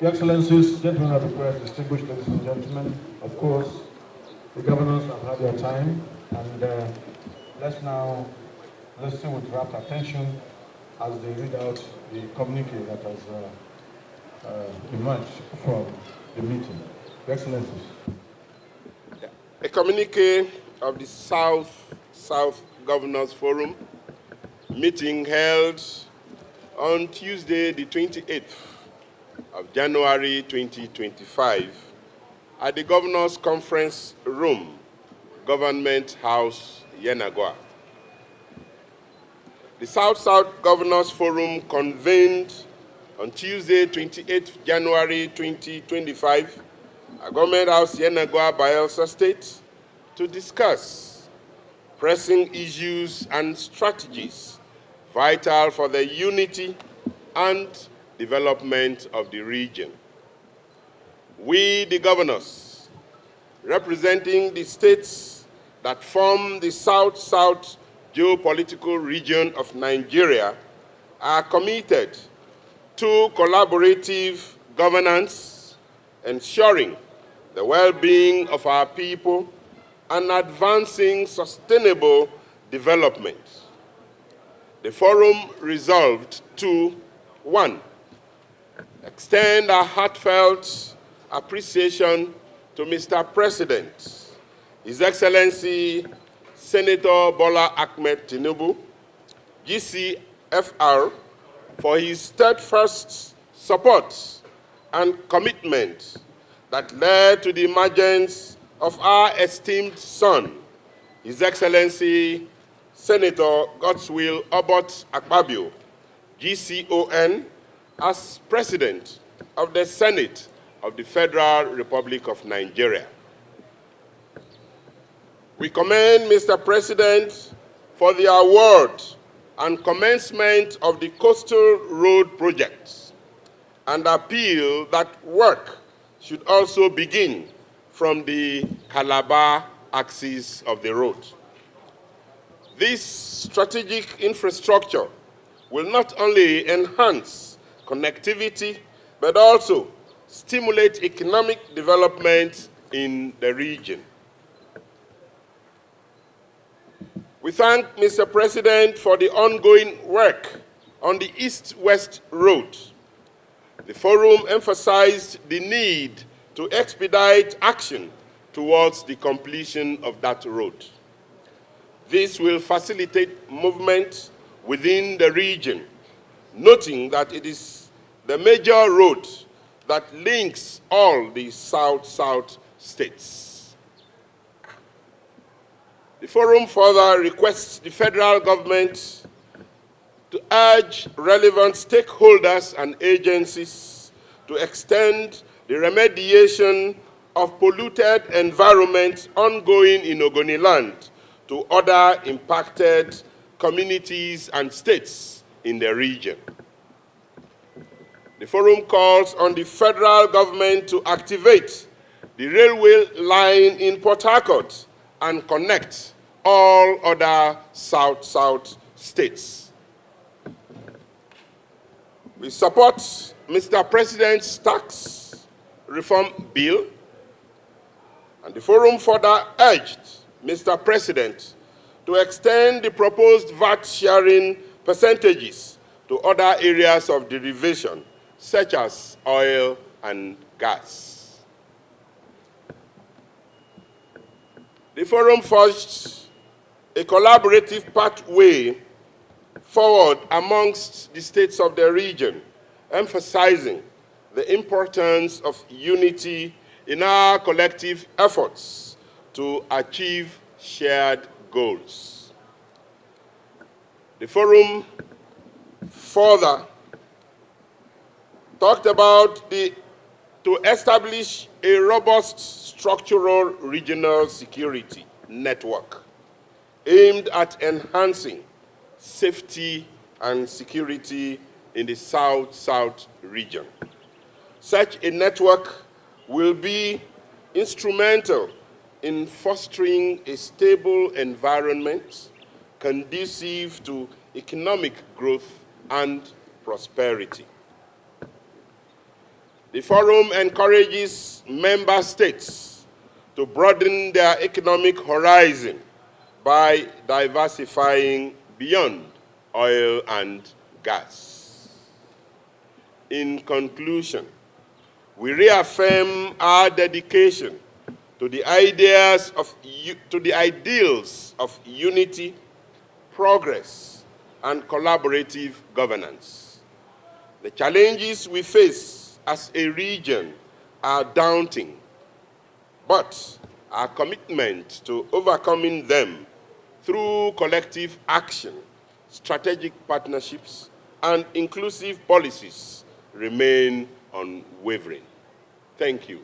Your Excellencies, gentlemen of the press, distinguished ladies and gentlemen, of course, the governors have had their time, and let's now listen with rapt attention as they read out the communique that has emerged from the meeting. Your Excellencies. A communique of the South Governors Forum meeting held on Tuesday, the 28th of January 2025 at the Governors Conference Room, Government House, Yenagoa. The South Governors Forum convened on Tuesday, 28th January 2025 at Government House, Yenagoa, Bayelsa State, to discuss pressing issues and strategies vital for the unity and development of the region. We, the governors, representing the states that form the South-South geopolitical region of Nigeria, are committed to collaborative governance, ensuring the well-being of our people and advancing sustainable development. The forum resolved to 1. Extend our heartfelt appreciation to Mr. President, His Excellency Senator Bola Ahmed Tinubu, GCFR, for his steadfast support and commitment that led to the emergence of our esteemed son, His Excellency Senator Godswill Obot Akpabio, GCON, as President of the Senate of the Federal Republic of Nigeria. We commend Mr. President for the award and commencement of the Coastal Road project and appeal that work should also begin from the Calabar axis of the road. This strategic infrastructure will not only enhance connectivity, but also stimulate economic development in the region. We thank Mr. President for the ongoing work on the East-West Road. The forum emphasized the need to expedite action towards the completion of that road. This will facilitate movement within the region, noting that it is the major road that links all the South-South states. The forum further requests the federal government to urge relevant stakeholders and agencies to extend the remediation of polluted environment ongoing in Ogoniland to other impacted communities and states in the region. The forum calls on the federal government to activate the railway line in Port Harcourt and connect all other South-South states. We support Mr. President's tax reform bill, and the forum further urged Mr. President to extend the proposed VAT sharing percentages to other areas of derivation, such as oil and gas. The forum forged a collaborative pathway forward amongst the states of the region, emphasizing the importance of unity in our collective efforts to achieve shared goals. The forum further talked about to establish a robust structural regional security network aimed at enhancing safety and security in the South-South region. Such a network will be instrumental in fostering a stable environment conducive to economic growth and prosperity. The forum encourages member states to broaden their economic horizon by diversifying beyond oil and gas. In conclusion, we reaffirm our dedication to the ideals of unity, progress, and collaborative governance. The challenges we face as a region are daunting, but our commitment to overcoming them through collective action, strategic partnerships, and inclusive policies remain unwavering. Thank you.